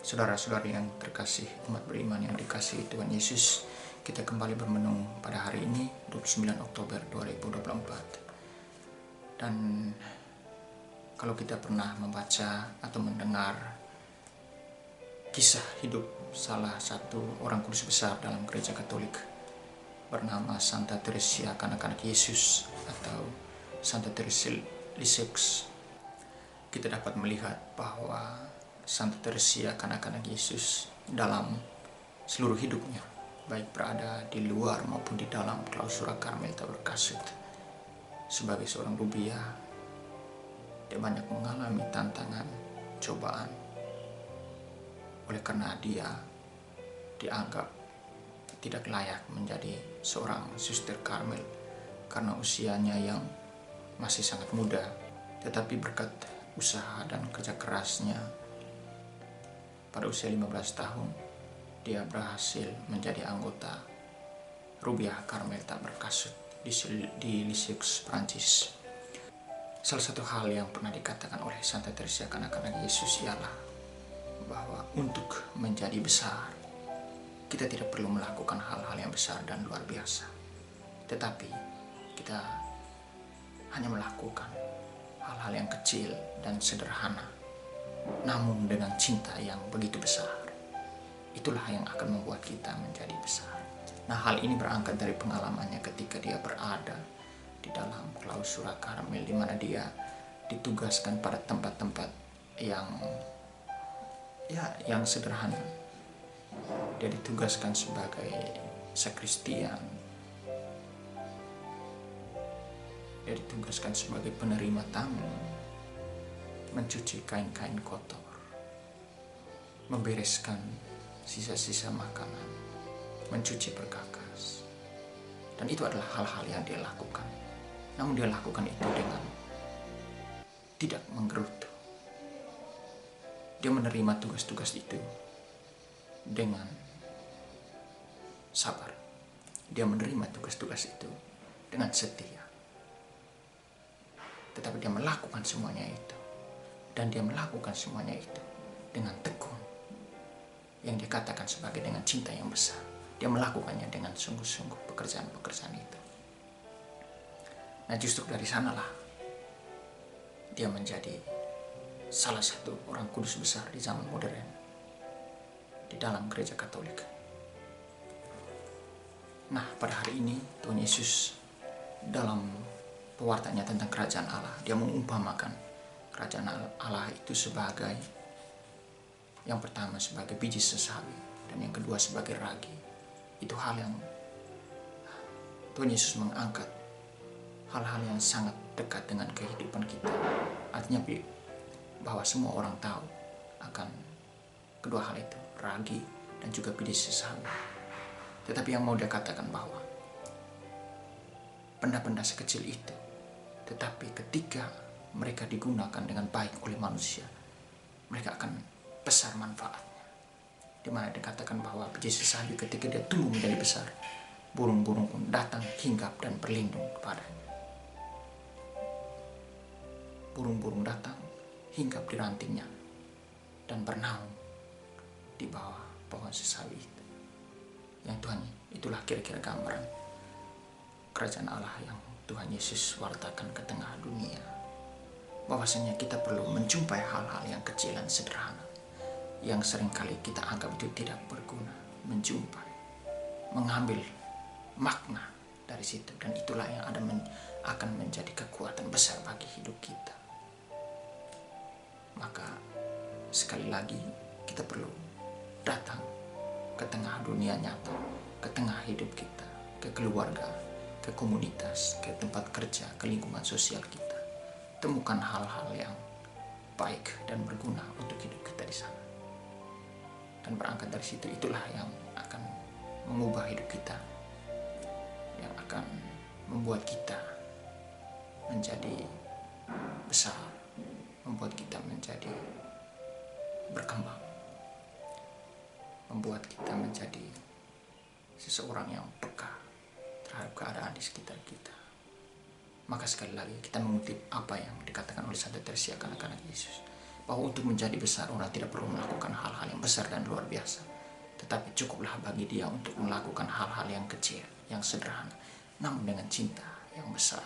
Saudara-saudari yang terkasih, umat beriman yang dikasihi Tuhan Yesus, kita kembali bermenung pada hari ini 29 Oktober 2024. Dan kalau kita pernah membaca atau mendengar kisah hidup salah satu orang kudus besar dalam gereja Katolik bernama Santa Teresia Kanak-Kanak Yesus atau Santa Teresia Lisieux, kita dapat melihat bahwa Santa Teresia Kanak-Kanak Yesus dalam seluruh hidupnya, baik berada di luar maupun di dalam Klausura Karmel Taberkasut, sebagai seorang rubiah, dia banyak mengalami tantangan, cobaan. Oleh karena dia dianggap tidak layak menjadi seorang suster Karmel karena usianya yang masih sangat muda, tetapi berkat usaha dan kerja kerasnya, pada usia 15 tahun, dia berhasil menjadi anggota Rubiah Karmel Taberkasut di Lisieux, Prancis. Salah satu hal yang pernah dikatakan oleh Santa Teresia Kanak-Kanak Yesus ialah bahwa untuk menjadi besar, kita tidak perlu melakukan hal-hal yang besar dan luar biasa. Tetapi kita hanya melakukan hal-hal yang kecil dan sederhana, namun dengan cinta yang begitu besar. Itulah yang akan membuat kita menjadi besar. Nah, hal ini berangkat dari pengalamannya ketika dia berada di dalam Klausura Karmel, di mana dia ditugaskan pada tempat-tempat yang sederhana. Dia ditugaskan sebagai sakristian, dia ditugaskan sebagai penerima tamu, mencuci kain-kain kotor, membereskan sisa-sisa makanan, mencuci perkakas. Dan itu adalah hal-hal yang dia lakukan. Namun dia lakukan itu dengan tidak menggerutu. Dia menerima tugas-tugas itu dengan sabar. Dia menerima tugas-tugas itu dengan setia. Tetapi dia melakukan semuanya itu. Dan dia melakukan semuanya itu dengan tekun, yang dikatakan sebagai dengan cinta yang besar. Dia melakukannya dengan sungguh-sungguh pekerjaan-pekerjaan itu. Nah, justru dari sanalah dia menjadi salah satu orang kudus besar di zaman modern di dalam gereja Katolik. Nah, pada hari ini Tuhan Yesus dalam pewartanya tentang kerajaan Allah, dia mengumpamakan kerajaan Allah itu sebagai, yang pertama sebagai biji sesawi, dan yang kedua sebagai ragi. Itu hal yang Tuhan Yesus mengangkat, hal-hal yang sangat dekat dengan kehidupan kita. Artinya bahwa semua orang tahu akan kedua hal itu, ragi dan juga biji sesawi. Tetapi yang mau dia katakan bahwa benda-benda sekecil itu, tetapi ketika mereka digunakan dengan baik oleh manusia, mereka akan besar manfaatnya. Di mana dikatakan bahwa biji sesawi ketika dia tumbuh menjadi besar, burung-burung pun datang hinggap dan berlindung kepadanya. Burung-burung datang hinggap di rantingnya dan bernaung di bawah pohon sesawi itu. Yang Tuhan, itulah kira-kira gambaran kerajaan Allah yang Tuhan Yesus wartakan ke tengah dunia. Bahwasanya kita perlu menjumpai hal-hal yang kecil dan sederhana yang seringkali kita anggap itu tidak berguna, menjumpai, mengambil makna dari situ, dan itulah yang akan menjadi kekuatan besar bagi hidup kita. Maka sekali lagi kita perlu datang ke tengah dunia nyata, ke tengah hidup kita, ke keluarga, ke komunitas, ke tempat kerja, ke lingkungan sosial kita. Temukan hal-hal yang baik dan berguna untuk hidup kita di sana. Dan berangkat dari situ, itulah yang akan mengubah hidup kita, yang akan membuat kita menjadi besar, membuat kita menjadi berkembang, membuat kita menjadi seseorang yang peka terhadap keadaan di sekitar kita. Maka sekali lagi kita mengutip apa yang dikatakan oleh Santa Teresia Kanak-Kanak Yesus, bahwa untuk menjadi besar orang tidak perlu melakukan hal-hal yang besar dan luar biasa. Tetapi cukuplah bagi dia untuk melakukan hal-hal yang kecil, yang sederhana, namun dengan cinta yang besar.